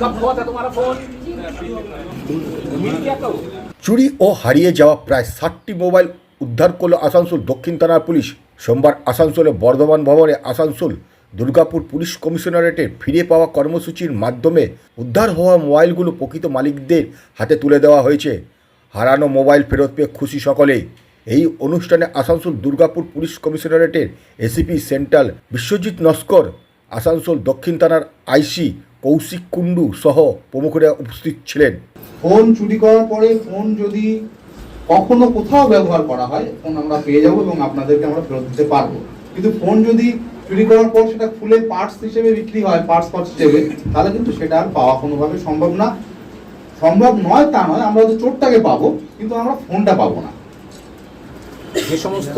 कब हुआ था तुम्हारा फोन? मिल गया तो? চুরি ও হারিয়ে যাওয়া প্রায় 60টি মোবাইল উদ্ধার করল আসানসোল দক্ষিণ থানার পুলিশ। সোমবার আসানসোলে বর্ধমান ভবনে আসানসোল দুর্গাপুর পুলিশ কমিশনারেটের ফিরে পাওয়া কর্মসূচির মাধ্যমে উদ্ধার হওয়া মোবাইলগুলো প্রকৃত মালিকদের হাতে তুলে দেওয়া হয়েছে। হারানো মোবাইল ফেরত পেয়ে খুশি সকলেই। এই অনুষ্ঠানে আসানসোল দুর্গাপুর পুলিশ কমিশনারেটের এসিপি সেন্ট্রাল বিশ্বজিৎ নস্কর, আসানসোল দক্ষিণ থানার আইসি কৌশিক কুণ্ডু সহ প্রমুখরা উপস্থিত ছিলেন। ফোন চুরি করার পরে ফোন যদি কখনো কোথাও ব্যবহার করা হয়, ফোন আমরা পেয়ে যাবো এবং আপনাদেরকে আমরা ফেরত দিতে পারবো। কিন্তু ফোন যদি চুরি করার পর সেটা খুলে পার্টস হিসেবে বিক্রি হয়, পার্টস হিসেবে, তাহলে কিন্তু সেটা আর পাওয়া কোনোভাবে সম্ভব না। সম্ভব নয় তা নয়, আমরা তো চোরটাকে পাবো, কিন্তু আমরা ফোনটা পাবো না। যে সমস্ত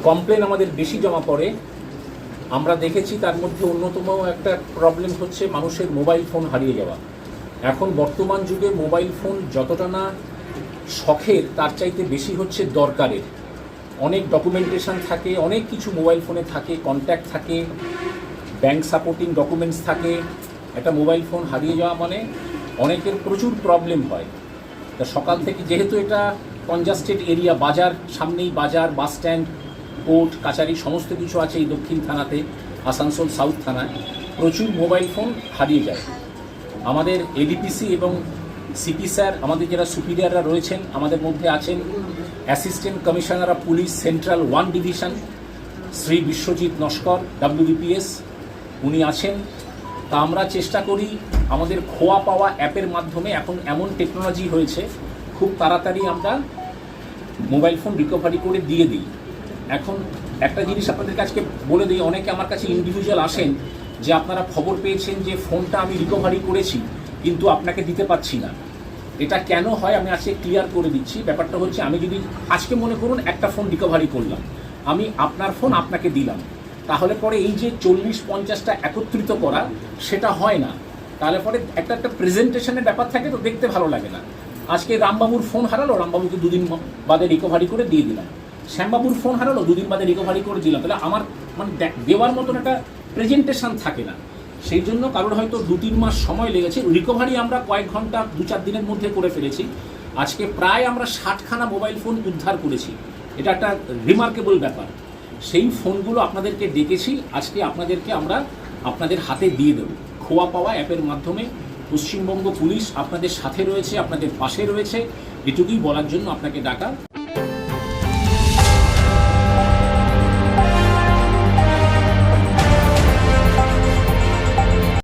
কমপ্লেন আমাদের বেশি জমা পড়ে আমরা দেখেছি, তার মধ্যে অন্যতম একটা প্রবলেম হচ্ছে মানুষের মোবাইল ফোন হারিয়ে যাওয়া। এখন বর্তমান যুগে মোবাইল ফোন যতটা না শখের, তার চাইতে বেশি হচ্ছে দরকারের। অনেক ডকুমেন্টেশন থাকে, অনেক কিছু মোবাইল ফোনে থাকে, কন্ট্যাক্ট থাকে, ব্যাংক সাপোর্টিং ডকুমেন্টস থাকে। একটা মোবাইল ফোন হারিয়ে যাওয়া মানে অনেকের প্রচুর প্রবলেম হয়। তা সকাল থেকে, যেহেতু এটা কনজাস্টেড এরিয়া, বাজার সামনেই, বাজার, বাস স্ট্যান্ড, কোর্ট কাছারি সমস্ত কিছু আছে এই দক্ষিণ থানাতে, আসানসোল সাউথ থানায় প্রচুর মোবাইল ফোন হারিয়ে যায়। আমাদের এডিপিসি এবং সিপি স্যার, আমাদের যারা সুপিরিয়াররা রয়েছেন, আমাদের মধ্যে আছেন assistant commissioner of police central 1 division Shri Biswajit Naskar WBPS, উনি আছেন। তা আমরা চেষ্টা করি আমাদের খোয়া পাওয়া অ্যাপের মাধ্যমে, এখন এমন টেকনোলজি হয়েছে খুব তাড়াতাড়ি আমরা মোবাইল ফোন রিকভারি করে দিয়ে দিই। এখন একটা জিনিস আপনাদের কাছে বলে দিই, অনেকে আমার কাছে ইন্ডিভিজুয়াল আসেন যে আপনারা খবর পেয়েছেন যে ফোনটা আমি রিকভারি করেছি কিন্তু আপনাকে দিতে পারছি না। এটা কেন হয় আমি আজকে ক্লিয়ার করে দিচ্ছি। ব্যাপারটা হচ্ছে, আমি যদি আজকে মনে করুন একটা ফোন রিকভারি করলাম, আমি আপনার ফোন আপনাকে দিলাম, তাহলে পরে এই যে 40-50টা একত্রিত করা সেটা হয় না। তাহলে পরে একটা প্রেজেন্টেশনের ব্যাপার থাকে, তো দেখতে ভালো লাগে না। আজকে রামবাবুর ফোন হারালো, রামবাবুকে 2 দিন বাদে রিকভারি করে দিয়ে দিলাম। শ্যামবাবুর ফোন হারালো, 2 দিন বাদে রিকভারি করে দিলাম। তাহলে আমার মানে দেওয়ার মতন একটা প্রেজেন্টেশন থাকে না। সেই জন্য কারোর হয়তো 2-3 মাস সময় লেগেছে। রিকভারি আমরা কয়েক ঘন্টা, 2-4 দিনের মধ্যে করে ফেলেছি। আজকে প্রায় আমরা 60খানা মোবাইল ফোন উদ্ধার করেছি। এটা একটা রিমার্কেবল ব্যাপার। সেই ফোনগুলো আপনাদেরকে ডেকেছি, আজকে আপনাদেরকে আমরা আপনাদের হাতে দিয়ে দেবো। খোয়া পাওয়া অ্যাপের মাধ্যমে পশ্চিমবঙ্গ পুলিশ আপনাদের সাথে রয়েছে, আপনাদের পাশে রয়েছে, এটুকুই বলার জন্য আপনাকে ডাকা।